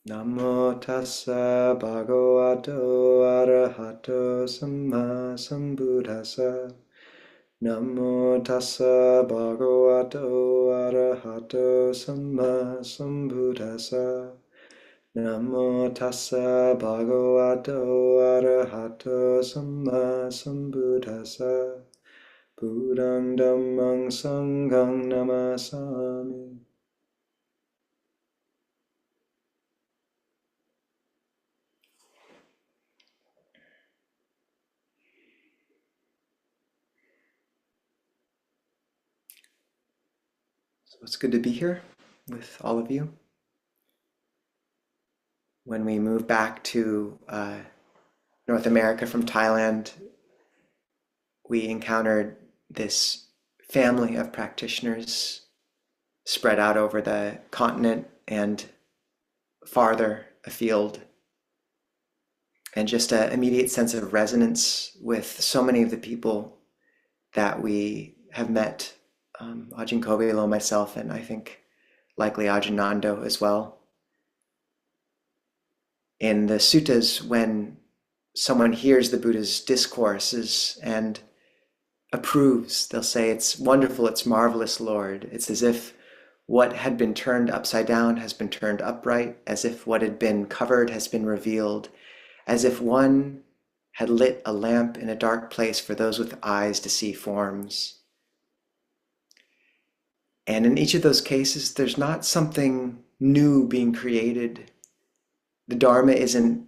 Namo tassa bhagavato arahato samma sambuddhassa. Namo tassa bhagavato arahato samma sambuddhassa. Namo tassa bhagavato arahato samma sambuddhassa. Buddhang dhammang sanghang namasami. So it's good to be here with all of you. When we moved back to North America from Thailand, we encountered this family of practitioners spread out over the continent and farther afield, and just an immediate sense of resonance with so many of the people that we have met, Ajahn Kobelo, myself, and I think likely Ajahn Nando as well. In the suttas, when someone hears the Buddha's discourses and approves, they'll say, "It's wonderful, it's marvelous, Lord." It's as if what had been turned upside down has been turned upright, as if what had been covered has been revealed, as if one had lit a lamp in a dark place for those with eyes to see forms. And in each of those cases, there's not something new being created. The Dharma isn't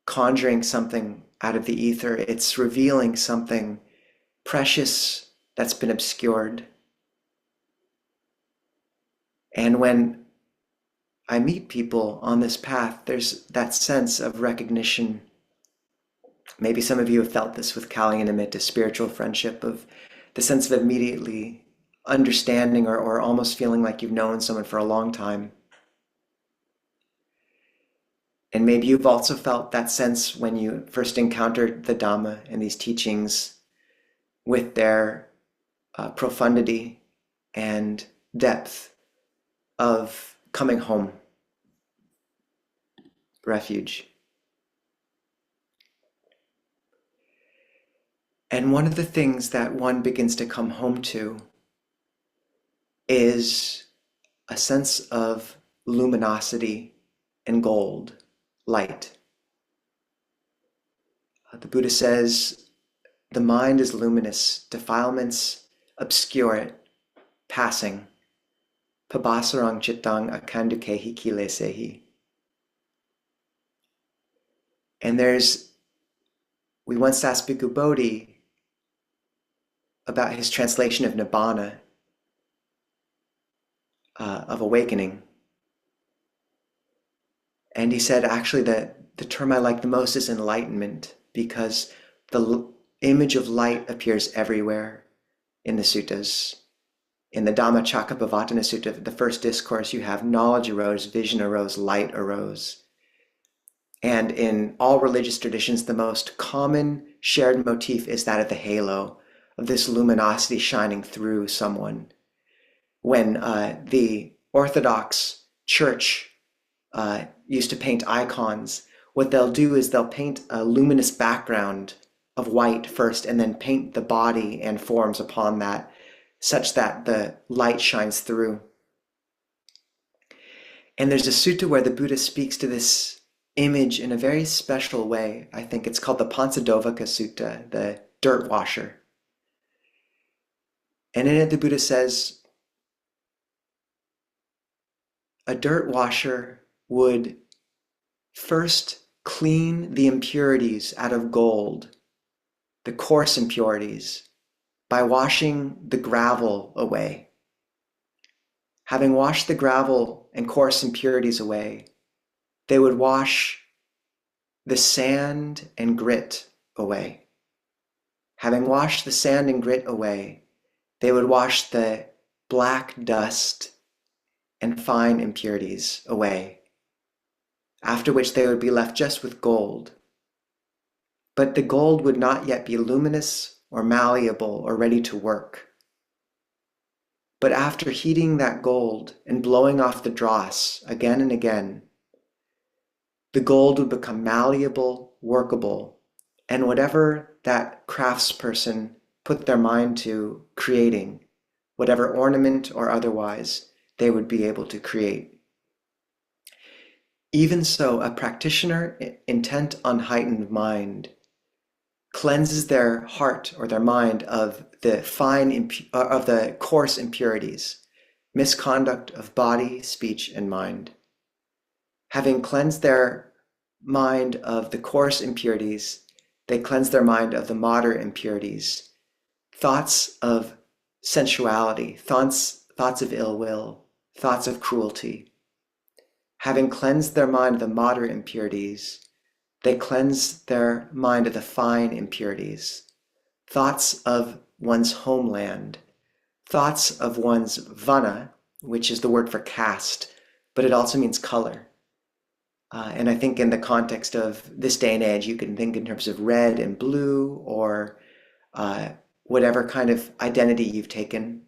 conjuring something out of the ether, it's revealing something precious that's been obscured. And when I meet people on this path, there's that sense of recognition. Maybe some of you have felt this with Kalyanamitta, spiritual friendship, of the sense of immediately understanding or almost feeling like you've known someone for a long time. And maybe you've also felt that sense when you first encountered the Dhamma and these teachings with their profundity and depth of coming home, refuge. And one of the things that one begins to come home to is a sense of luminosity and gold, light. The Buddha says, the mind is luminous, defilements obscure it, passing. Pabasarang chittang akandukehi kilesehi. And we once asked Bhikkhu Bodhi about his translation of Nibbana, of awakening. And he said, actually, the term I like the most is enlightenment, because the image of light appears everywhere in the suttas. In the Dhammacakkappavattana Sutta, the first discourse, you have knowledge arose, vision arose, light arose. And in all religious traditions, the most common shared motif is that of the halo, of this luminosity shining through someone. When the Orthodox Church used to paint icons, what they'll do is they'll paint a luminous background of white first, and then paint the body and forms upon that, such that the light shines through. And there's a sutta where the Buddha speaks to this image in a very special way. I think it's called the Pansadovaka Sutta, the dirt washer. And in it, the Buddha says, a dirt washer would first clean the impurities out of gold, the coarse impurities, by washing the gravel away. Having washed the gravel and coarse impurities away, they would wash the sand and grit away. Having washed the sand and grit away, they would wash the black dust and fine impurities away, after which they would be left just with gold. But the gold would not yet be luminous or malleable or ready to work. But after heating that gold and blowing off the dross again and again, the gold would become malleable, workable, and whatever that craftsperson put their mind to creating, whatever ornament or otherwise, they would be able to create. Even so, a practitioner intent on heightened mind cleanses their heart or their mind of the of the coarse impurities, misconduct of body, speech, and mind. Having cleansed their mind of the coarse impurities, they cleanse their mind of the moderate impurities, thoughts of sensuality, thoughts of ill will, thoughts of cruelty. Having cleansed their mind of the moderate impurities, they cleanse their mind of the fine impurities, thoughts of one's homeland, thoughts of one's vana, which is the word for caste, but it also means color. And I think in the context of this day and age, you can think in terms of red and blue, or whatever kind of identity you've taken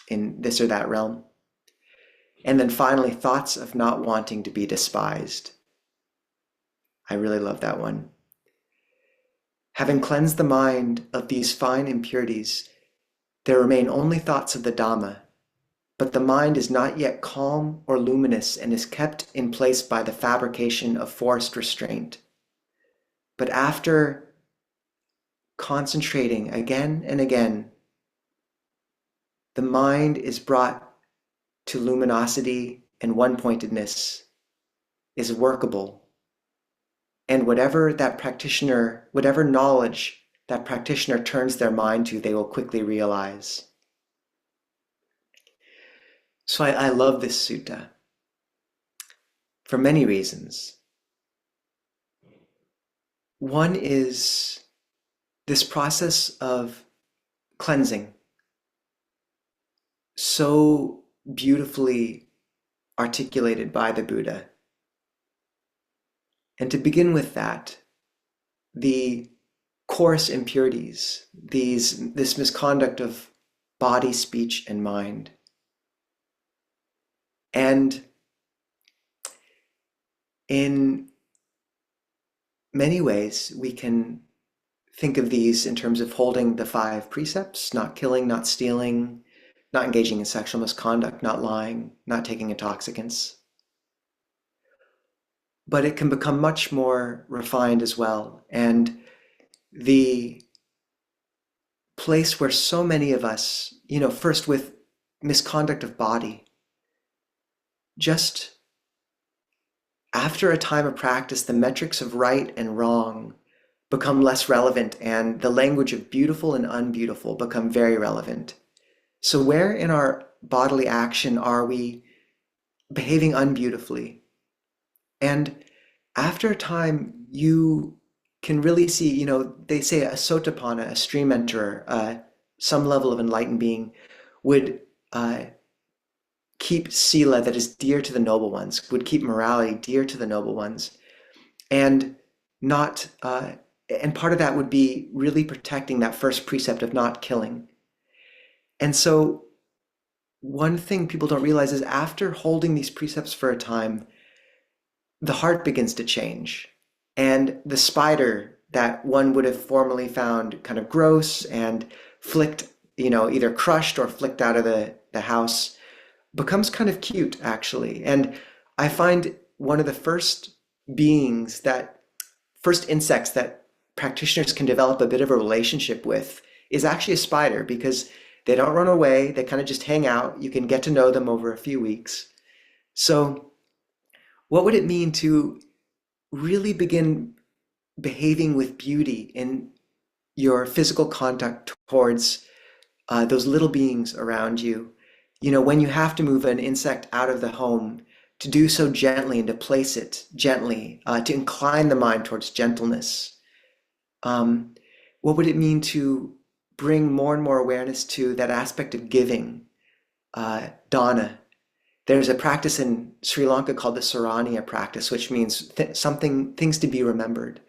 in this or that realm. And then finally, thoughts of not wanting to be despised. I really love that one. Having cleansed the mind of these fine impurities, there remain only thoughts of the Dhamma, but the mind is not yet calm or luminous and is kept in place by the fabrication of forced restraint. But after concentrating again and again, the mind is brought to luminosity and one-pointedness, is workable. And whatever knowledge that practitioner turns their mind to, they will quickly realize. So I love this sutta for many reasons. One is this process of cleansing, so beautifully articulated by the Buddha. And to begin with that, the coarse impurities, this misconduct of body, speech, and mind. And in many ways, we can think of these in terms of holding the 5 precepts: not killing, not stealing, not engaging in sexual misconduct, not lying, not taking intoxicants. But it can become much more refined as well. And the place where so many of us, first with misconduct of body, just after a time of practice, the metrics of right and wrong become less relevant, and the language of beautiful and unbeautiful become very relevant. So where in our bodily action are we behaving unbeautifully? And after a time, you can really see, they say a sotapanna, a stream enterer, some level of enlightened being, would keep sila, that is dear to the noble ones, would keep morality dear to the noble ones, and not, and part of that would be really protecting that first precept of not killing. And so one thing people don't realize is after holding these precepts for a time, the heart begins to change. And the spider that one would have formerly found kind of gross and flicked, either crushed or flicked out of the house, becomes kind of cute, actually. And I find one of the first insects that practitioners can develop a bit of a relationship with is actually a spider, because they don't run away. They kind of just hang out. You can get to know them over a few weeks. So what would it mean to really begin behaving with beauty in your physical contact towards those little beings around you? When you have to move an insect out of the home, to do so gently and to place it gently, to incline the mind towards gentleness. What would it mean to bring more and more awareness to that aspect of giving, dana? There's a practice in Sri Lanka called the Saraniya practice, which means things to be remembered.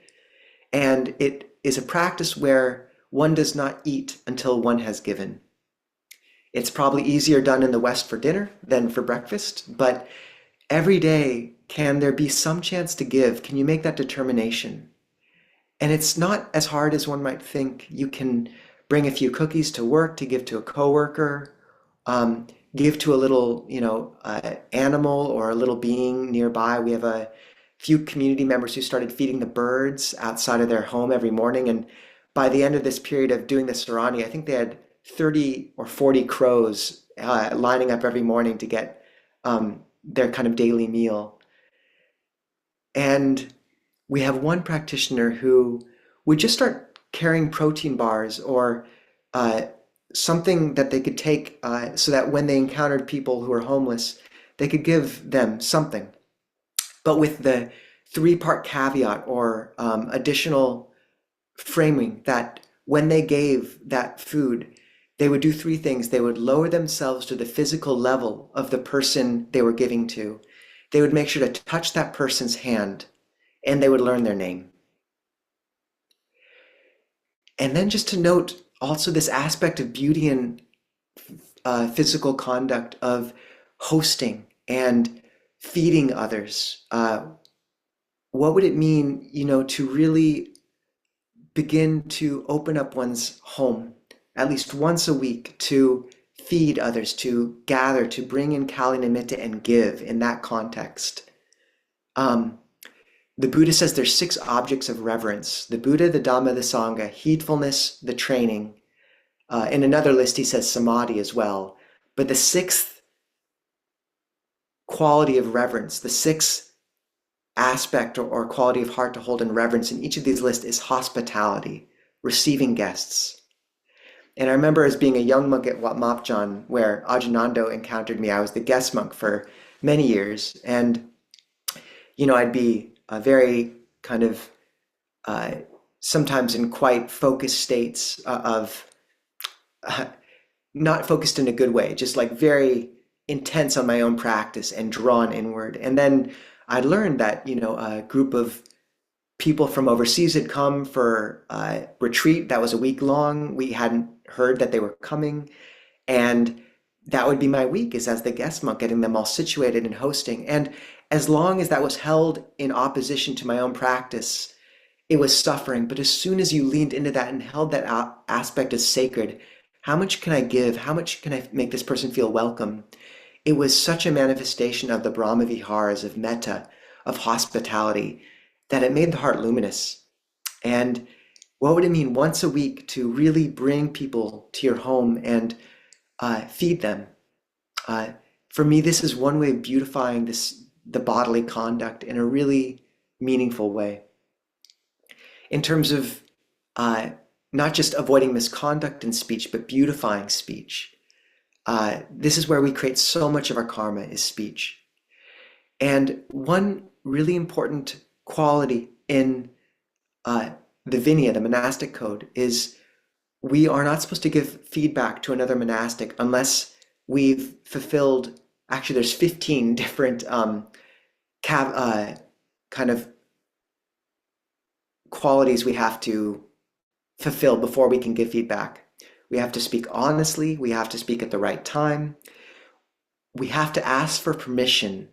And it is a practice where one does not eat until one has given. It's probably easier done in the West for dinner than for breakfast, but every day can there be some chance to give? Can you make that determination? And it's not as hard as one might think. You can bring a few cookies to work to give to a coworker, give to a little, animal or a little being nearby. We have a few community members who started feeding the birds outside of their home every morning. And by the end of this period of doing the Sarani, I think they had 30 or 40 crows lining up every morning to get their kind of daily meal. And we have one practitioner who would just start carrying protein bars or uh, something that they could take so that when they encountered people who were homeless, they could give them something. But with the three-part caveat or additional framing that when they gave that food, they would do three things. They would lower themselves to the physical level of the person they were giving to. They would make sure to touch that person's hand, and they would learn their name. And then just to note also this aspect of beauty and physical conduct of hosting and feeding others. What would it mean, to really begin to open up one's home at least once a week to feed others, to gather, to bring in Kali Nimitta and give in that context? The Buddha says there's 6 objects of reverence: the Buddha, the Dhamma, the Sangha, heedfulness, the training. In another list, he says samadhi as well. But the 6th quality of reverence, the 6th aspect or quality of heart to hold in reverence in each of these lists is hospitality, receiving guests. And I remember as being a young monk at Wat Mapjan, where Ajahn encountered me. I was the guest monk for many years. And, I'd be very kind of sometimes in quite focused states of not focused in a good way, just like very intense on my own practice and drawn inward. And then I learned that, a group of people from overseas had come for a retreat that was a week long. We hadn't heard that they were coming. And that would be my week, is as the guest monk, getting them all situated and hosting. And as long as that was held in opposition to my own practice, it was suffering. But as soon as you leaned into that and held that aspect as sacred, how much can I give? How much can I make this person feel welcome? It was such a manifestation of the Brahma Viharas, of metta, of hospitality, that it made the heart luminous. And what would it mean once a week to really bring people to your home and feed them? For me, this is one way of beautifying the bodily conduct in a really meaningful way. In terms of not just avoiding misconduct in speech, but beautifying speech. This is where we create so much of our karma, is speech. And one really important quality in the Vinaya, the monastic code, is we are not supposed to give feedback to another monastic unless we've fulfilled, actually there's 15 different kind of qualities we have to fulfill before we can give feedback. We have to speak honestly, we have to speak at the right time, we have to ask for permission,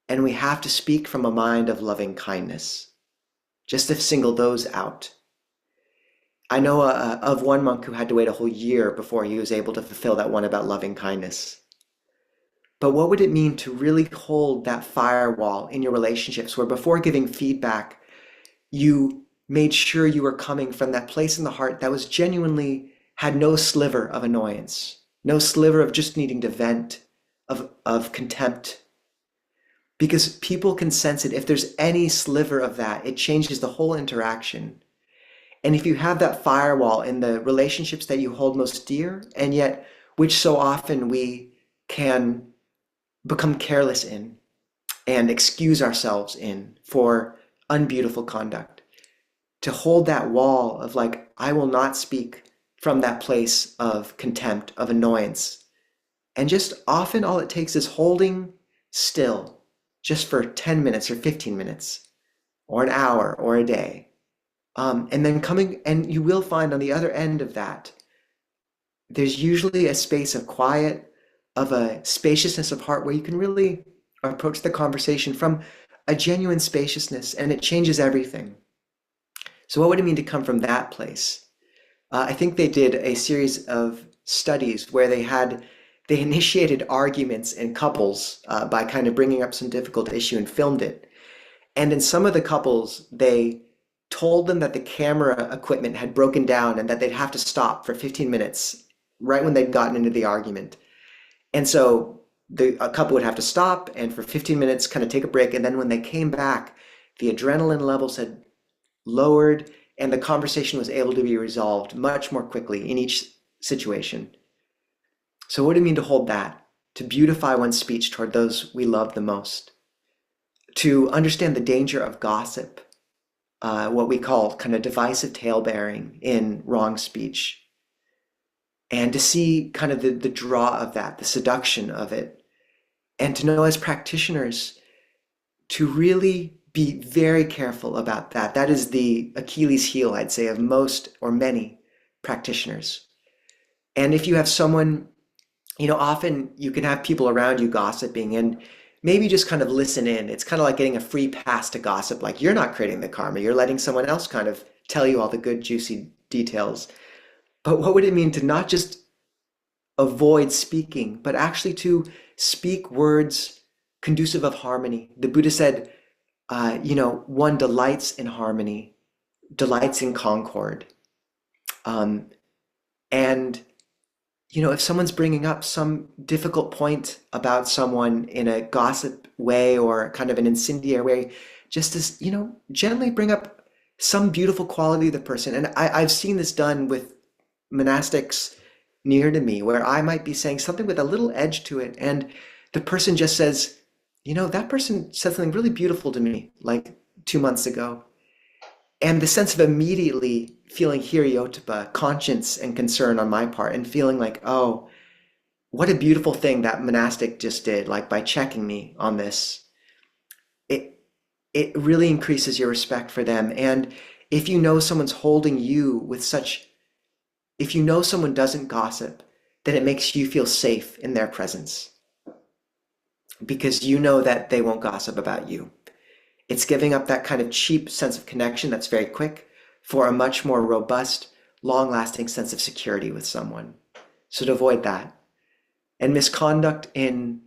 and we have to speak from a mind of loving kindness. Just to single those out. I know of one monk who had to wait a whole year before he was able to fulfill that one about loving kindness. But what would it mean to really hold that firewall in your relationships where before giving feedback, you made sure you were coming from that place in the heart that was genuinely, had no sliver of annoyance, no sliver of just needing to vent, of contempt. Because people can sense it. If there's any sliver of that, it changes the whole interaction. And if you have that firewall in the relationships that you hold most dear, and yet which so often we can become careless in and excuse ourselves in for unbeautiful conduct, to hold that wall of like, I will not speak from that place of contempt, of annoyance. And just often all it takes is holding still just for 10 minutes or 15 minutes or an hour or a day. And then coming, and you will find on the other end of that, there's usually a space of quiet, of a spaciousness of heart where you can really approach the conversation from a genuine spaciousness, and it changes everything. So what would it mean to come from that place? I think they did a series of studies where they initiated arguments in couples by kind of bringing up some difficult issue and filmed it. And in some of the couples, they told them that the camera equipment had broken down and that they'd have to stop for 15 minutes right when they'd gotten into the argument. And so a couple would have to stop and for 15 minutes kind of take a break. And then when they came back, the adrenaline levels had lowered and the conversation was able to be resolved much more quickly in each situation. So what do you mean to hold that? To beautify one's speech toward those we love the most. To understand the danger of gossip, what we call kind of divisive talebearing in wrong speech. And to see kind of the draw of that, the seduction of it. And to know as practitioners to really be very careful about that. That is the Achilles heel, I'd say, of most or many practitioners. And if you have someone, often you can have people around you gossiping and maybe just kind of listen in. It's kind of like getting a free pass to gossip. Like you're not creating the karma, you're letting someone else kind of tell you all the good, juicy details. But what would it mean to not just avoid speaking, but actually to speak words conducive of harmony? The Buddha said, one delights in harmony, delights in concord. And if someone's bringing up some difficult point about someone in a gossip way or kind of an incendiary way, just as, gently bring up some beautiful quality of the person. And I've seen this done with monastics near to me where I might be saying something with a little edge to it. And the person just says, that person said something really beautiful to me like 2 months ago. And the sense of immediately feeling hiriotapa, conscience and concern on my part, and feeling like, oh, what a beautiful thing that monastic just did, like by checking me on this. It really increases your respect for them. And if you know someone's holding you with if you know someone doesn't gossip, then it makes you feel safe in their presence. Because you know that they won't gossip about you. It's giving up that kind of cheap sense of connection that's very quick for a much more robust, long-lasting sense of security with someone. So to avoid that. And misconduct in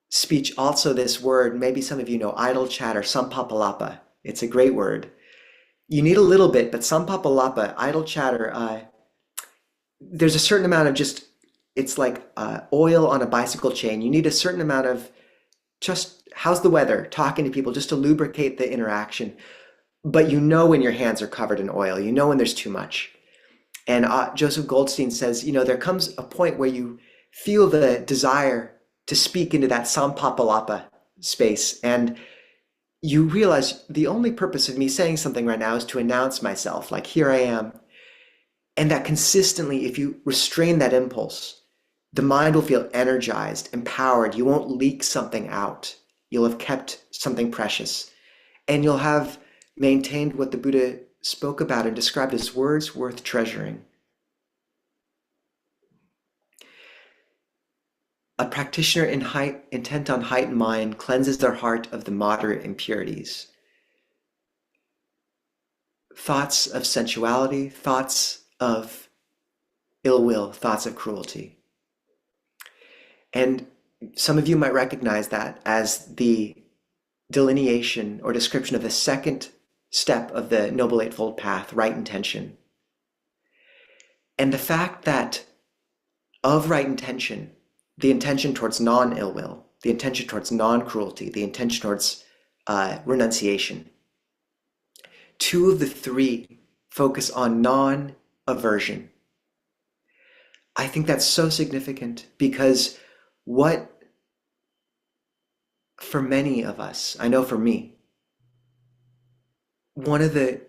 speech, also this word, maybe some of you know, idle chatter, sampapalapa. It's a great word. You need a little bit, but sampapalapa, idle chatter, there's a certain amount of it's like oil on a bicycle chain. You need a certain amount of just how's the weather, talking to people just to lubricate the interaction. But when your hands are covered in oil, when there's too much. And Joseph Goldstein says, there comes a point where you feel the desire to speak into that sampapalapa space. And you realize the only purpose of me saying something right now is to announce myself, like here I am. And that consistently, if you restrain that impulse, the mind will feel energized, empowered. You won't leak something out. You'll have kept something precious. And you'll have maintained what the Buddha spoke about and described as words worth treasuring. A practitioner intent on heightened mind cleanses their heart of the moderate impurities. Thoughts of sensuality, thoughts of ill will, thoughts of cruelty. And some of you might recognize that as the delineation or description of the second step of the Noble Eightfold Path, right intention. And the fact that of right intention, the intention towards non-ill will, the intention towards non-cruelty, the intention towards renunciation, 2 of the 3 focus on non-aversion. I think that's so significant because for many of us, I know for me, one of the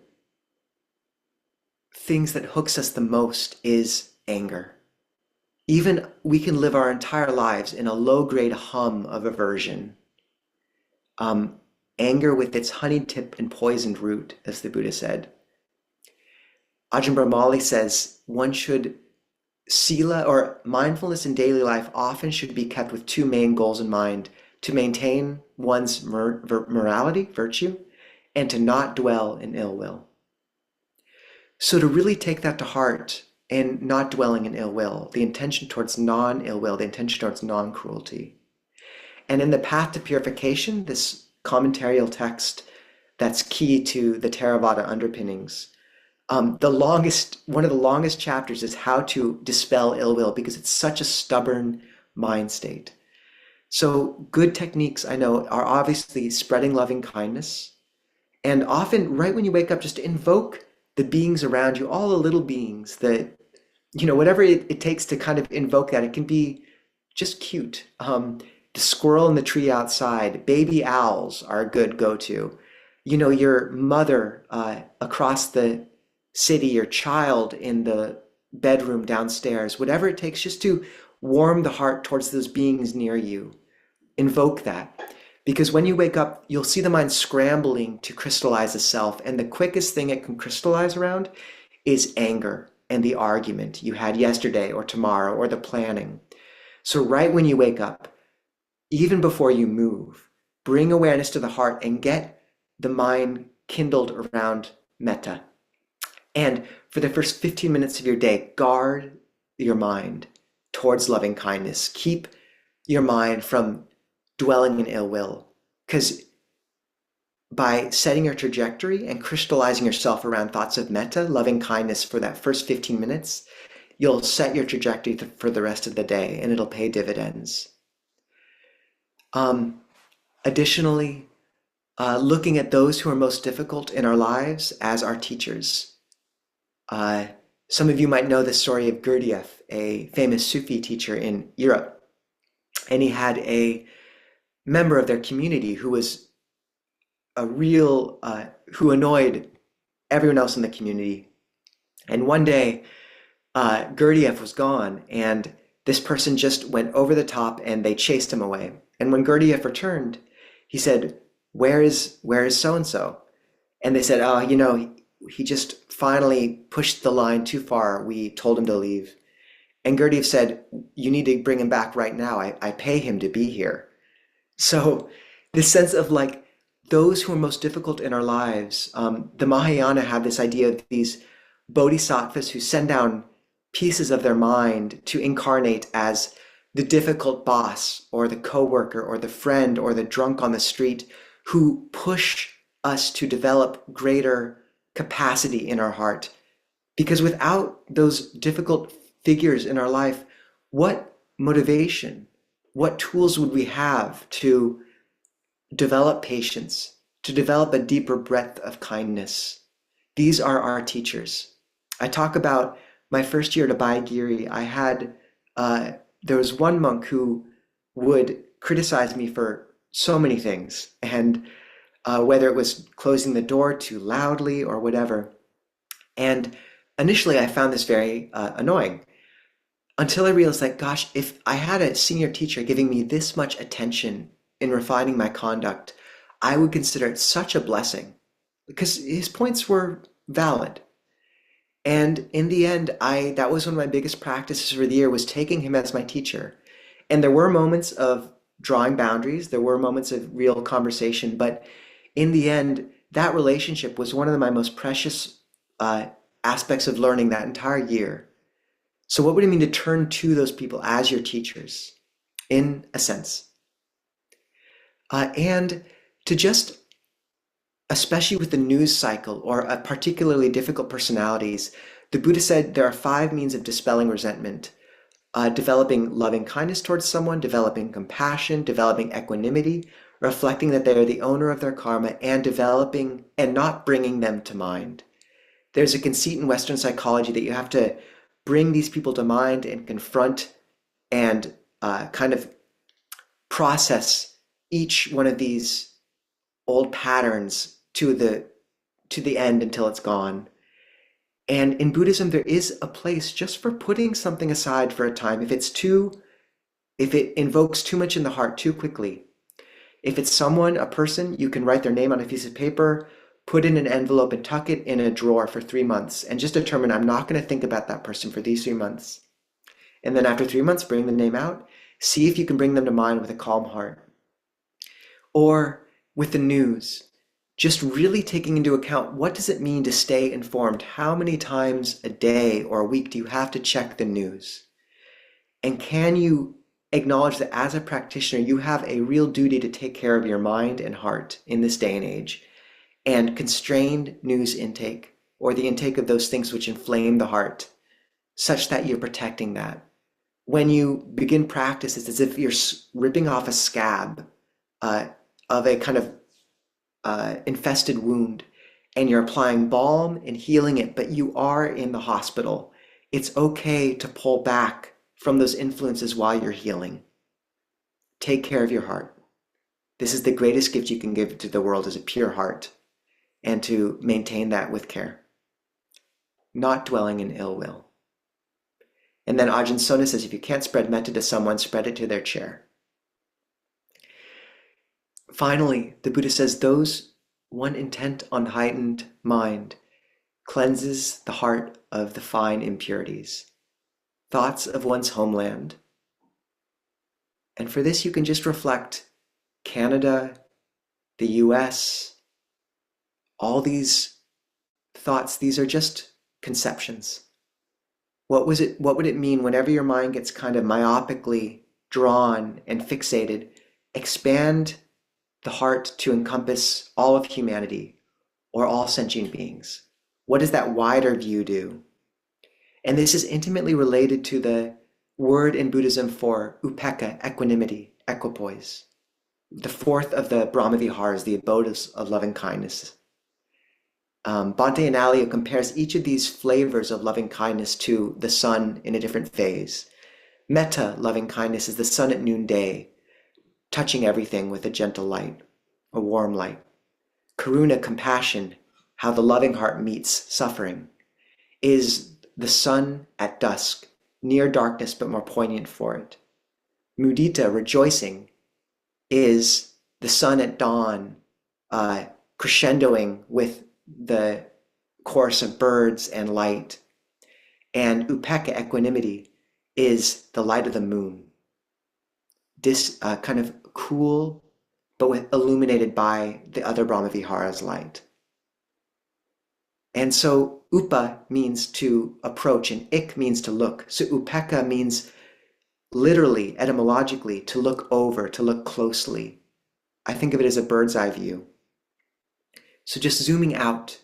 things that hooks us the most is anger. Even we can live our entire lives in a low-grade hum of aversion. Anger with its honey tip and poisoned root, as the Buddha said. Ajahn Brahmali says one should sila or mindfulness in daily life often should be kept with 2 main goals in mind: to maintain one's morality, virtue, and to not dwell in ill will. So to really take that to heart and not dwelling in ill will, the intention towards non-ill will, the intention towards non-cruelty. And in the Path to Purification, this commentarial text that's key to the Theravada underpinnings, one of the longest chapters is how to dispel ill will, because it's such a stubborn mind state. So good techniques, I know, are obviously spreading loving kindness. And often, right when you wake up, just to invoke the beings around you, all the little beings that, whatever it takes to kind of invoke that. It can be just cute. The squirrel in the tree outside, baby owls are a good go-to. Your mother across the city, your child in the bedroom downstairs, whatever it takes just to warm the heart towards those beings near you. Invoke that. Because when you wake up, you'll see the mind scrambling to crystallize the self. And the quickest thing it can crystallize around is anger and the argument you had yesterday or tomorrow or the planning. So right when you wake up, even before you move, bring awareness to the heart and get the mind kindled around metta. And for the first 15 minutes of your day, guard your mind towards loving kindness. Keep your mind from dwelling in ill will. Because by setting your trajectory and crystallizing yourself around thoughts of metta, loving kindness, for that first 15 minutes, you'll set your trajectory for the rest of the day, and it'll pay dividends. Additionally, looking at those who are most difficult in our lives as our teachers. Some of you might know the story of Gurdjieff, a famous Sufi teacher in Europe. And he had a member of their community who was who annoyed everyone else in the community. And one day, Gurdjieff was gone, and this person just went over the top and they chased him away. And when Gurdjieff returned, he said, where is so-and-so? And they said, oh, he just finally pushed the line too far. We told him to leave. And Gurdjieff said, you need to bring him back right now. I pay him to be here. So this sense of like those who are most difficult in our lives, the Mahayana have this idea of these bodhisattvas who send down pieces of their mind to incarnate as the difficult boss or the coworker or the friend or the drunk on the street, who push us to develop greater capacity in our heart. Because without those difficult figures in our life, what motivation, what tools would we have to develop patience, to develop a deeper breadth of kindness? These are our teachers. I talk about my first year at Abhayagiri. There was one monk who would criticize me for so many things, and whether it was closing the door too loudly or whatever. And initially I found this very annoying, until I realized that, gosh, if I had a senior teacher giving me this much attention in refining my conduct, I would consider it such a blessing, because his points were valid. And in the end, that was one of my biggest practices for the year, was taking him as my teacher. And there were moments of drawing boundaries, there were moments of real conversation, but in the end, that relationship was one of my most precious aspects of learning that entire year. So what would it mean to turn to those people as your teachers, in a sense? And to just, especially with the news cycle or particularly difficult personalities, the Buddha said there are 5 means of dispelling resentment. Developing loving kindness towards someone, developing compassion, developing equanimity, reflecting that they are the owner of their karma, and developing and not bringing them to mind. There's a conceit in Western psychology that you have to bring these people to mind and confront and kind of process each one of these old patterns to the end until it's gone. And in Buddhism, there is a place just for putting something aside for a time. If it invokes too much in the heart too quickly, if it's someone, a person, you can write their name on a piece of paper, put in an envelope and tuck it in a drawer for 3 months, and just determine, I'm not going to think about that person for these 3 months. And then after 3 months, bring the name out, see if you can bring them to mind with a calm heart. Or with the news, just really taking into account, what does it mean to stay informed? How many times a day or a week do you have to check the news? And can you acknowledge that as a practitioner, you have a real duty to take care of your mind and heart in this day and age, and constrained news intake, or the intake of those things which inflame the heart, such that you're protecting that. When you begin practice, it's as if you're ripping off a scab uh, of a kind of infested wound, and you're applying balm and healing it, but you are in the hospital. It's okay to pull back from those influences while you're healing. Take care of your heart. This is the greatest gift you can give to the world, is a pure heart, and to maintain that with care, not dwelling in ill will. And then Ajahn Sona says, if you can't spread metta to someone, spread it to their chair. Finally, the Buddha says, those one intent on heightened mind cleanses the heart of the fine impurities, thoughts of one's homeland. And for this, you can just reflect Canada, the US, all these thoughts. These are just conceptions. What would it mean whenever your mind gets kind of myopically drawn and fixated? Expand the heart to encompass all of humanity, or all sentient beings. What does that wider view do? And this is intimately related to the word in Buddhism for upekkha, equanimity, equipoise. The fourth of the Brahmaviharas, the abodes of loving kindness. Bhante Analayo compares each of these flavors of loving kindness to the sun in a different phase. Metta, loving kindness, is the sun at noonday, touching everything with a gentle light, a warm light. Karuna, compassion, how the loving heart meets suffering, is the sun at dusk, near darkness but more poignant for it. Mudita, rejoicing, is the sun at dawn, crescendoing with the chorus of birds and light. And upekkha, equanimity, is the light of the moon. This kind of cool, but illuminated by the other Brahmaviharas' light. And so upa means to approach, and ik means to look. So upekkha means literally, etymologically, to look over, to look closely. I think of it as a bird's eye view. So just zooming out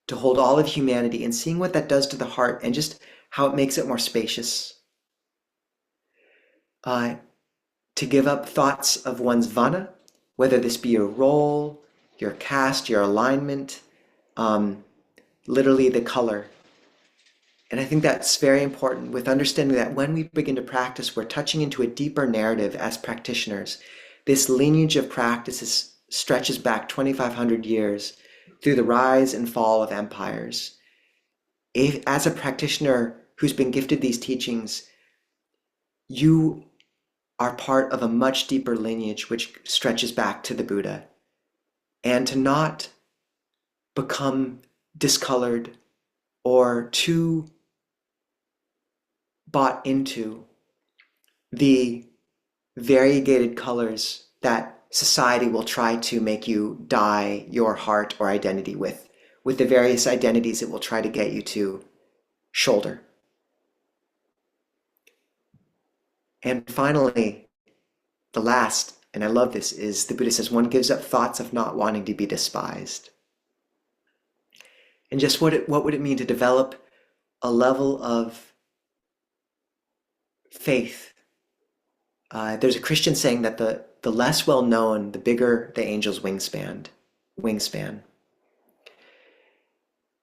to hold all of humanity and seeing what that does to the heart, and just how it makes it more spacious. To give up thoughts of one's vana, whether this be your role, your caste, your alignment, literally the color. And I think that's very important, with understanding that when we begin to practice, we're touching into a deeper narrative as practitioners. This lineage of practices stretches back 2,500 years through the rise and fall of empires. As a practitioner who's been gifted these teachings, you are part of a much deeper lineage which stretches back to the Buddha. And to not become discolored or too bought into the variegated colors that society will try to make you dye your heart or identity with the various identities it will try to get you to shoulder. And finally, the last, and I love this, is the Buddha says, one gives up thoughts of not wanting to be despised. And just what would it mean to develop a level of faith? There's a Christian saying that the less well known, the bigger the angel's wingspan.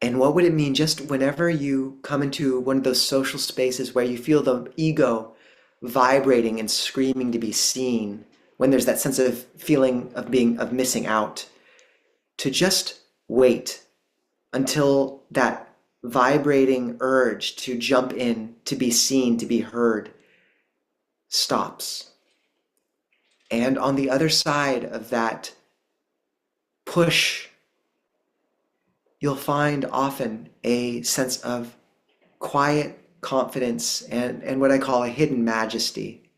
And what would it mean just whenever you come into one of those social spaces where you feel the ego vibrating and screaming to be seen, when there's that sense of feeling of missing out, to just wait until that vibrating urge to jump in, to be seen, to be heard, stops. And on the other side of that push, you'll find often a sense of quiet confidence and what I call a hidden majesty.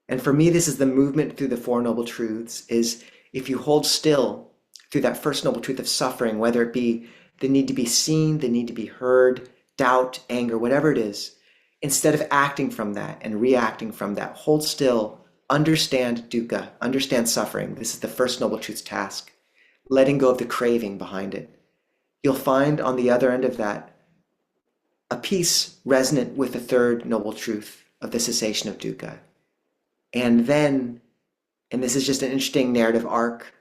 And for me, this is the movement through the Four Noble Truths, is if you hold still through that first noble truth of suffering, whether it be the need to be seen, the need to be heard, doubt, anger, whatever it is, instead of acting from that and reacting from that, hold still, understand dukkha, understand suffering. This is the first noble truth's task, letting go of the craving behind it. You'll find on the other end of that a peace resonant with the third noble truth of the cessation of dukkha. And then, and this is just an interesting narrative arc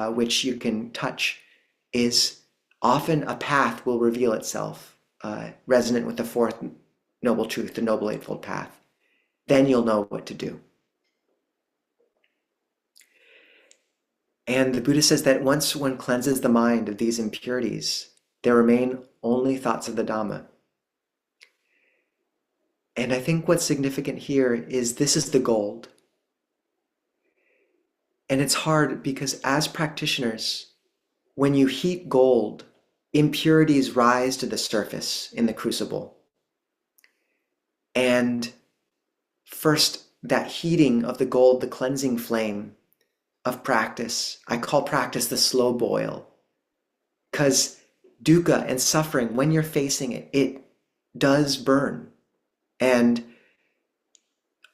which you can touch, is often a path will reveal itself resonant with the fourth noble truth, the Noble Eightfold Path. Then you'll know what to do. And the Buddha says that once one cleanses the mind of these impurities, there remain only thoughts of the Dhamma. And I think what's significant here is this is the gold. And it's hard because as practitioners, when you heat gold, impurities rise to the surface in the crucible. And first, that heating of the gold, the cleansing flame of practice, I call practice the slow boil. Because dukkha and suffering, when you're facing it, it does burn. And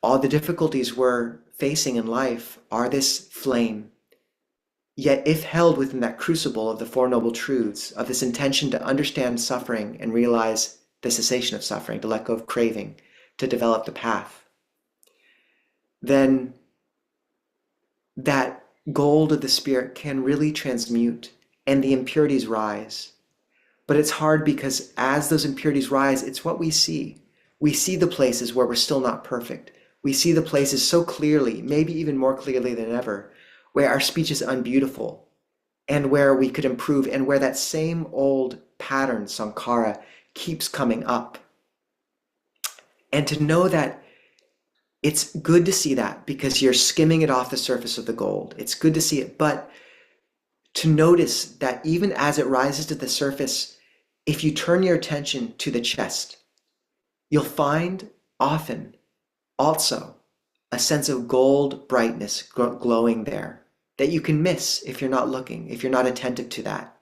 all the difficulties we're facing in life are this flame. Yet if held within that crucible of the Four Noble Truths, of this intention to understand suffering and realize the cessation of suffering, to let go of craving, to develop the path, then that gold of the spirit can really transmute and the impurities rise. But it's hard because as those impurities rise, it's what we see. We see the places where we're still not perfect. We see the places so clearly, maybe even more clearly than ever, where our speech is unbeautiful and where we could improve and where that same old pattern, sankhara, keeps coming up. And to know that it's good to see that because you're skimming it off the surface of the gold. It's good to see it, but to notice that even as it rises to the surface, if you turn your attention to the chest, you'll find often also a sense of gold brightness glowing there that you can miss if you're not looking, if you're not attentive to that.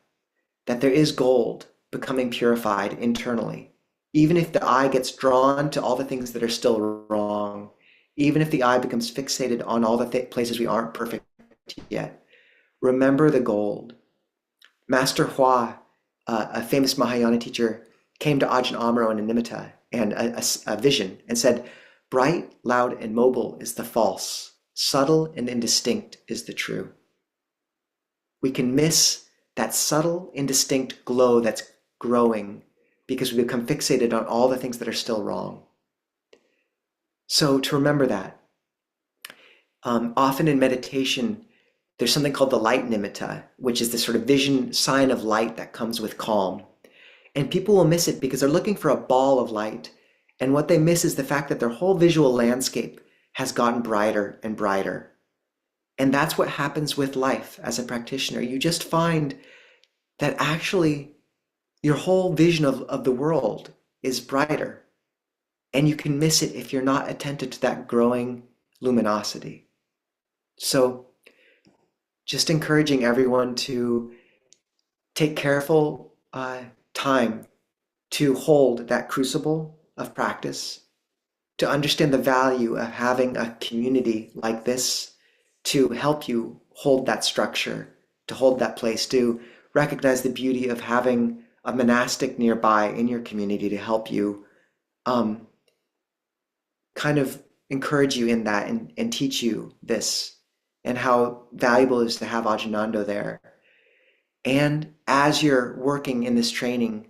That there is gold becoming purified internally. Even if the eye gets drawn to all the things that are still wrong, even if the eye becomes fixated on all the places we aren't perfect yet, remember the gold. Master Hua, a famous Mahayana teacher, came to Ajahn Amaro and Nimitta and a vision and said, bright, loud, and mobile is the false. Subtle and indistinct is the true. We can miss that subtle, indistinct glow that's growing because we become fixated on all the things that are still wrong. So to remember that, often in meditation, there's something called the light nimitta, which is this sort of vision sign of light that comes with calm. And people will miss it because they're looking for a ball of light. And what they miss is the fact that their whole visual landscape has gotten brighter and brighter. And that's what happens with life as a practitioner. You just find that actually your whole vision of the world is brighter. And you can miss it if you're not attentive to that growing luminosity. So just encouraging everyone to take careful time to hold that crucible of practice, to understand the value of having a community like this to help you hold that structure, to hold that place, to recognize the beauty of having a monastic nearby in your community to help you kind of encourage you in that and teach you this, and how valuable it is to have Ajahn there. And as you're working in this training,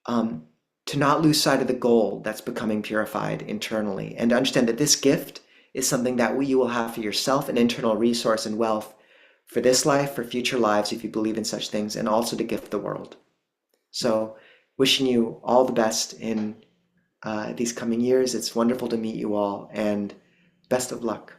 to not lose sight of the goal that's becoming purified internally, and to understand that this gift is something that you will have for yourself, an internal resource and wealth for this life, for future lives, if you believe in such things, and also to gift the world. So wishing you all the best in these coming years. It's wonderful to meet you all, and best of luck.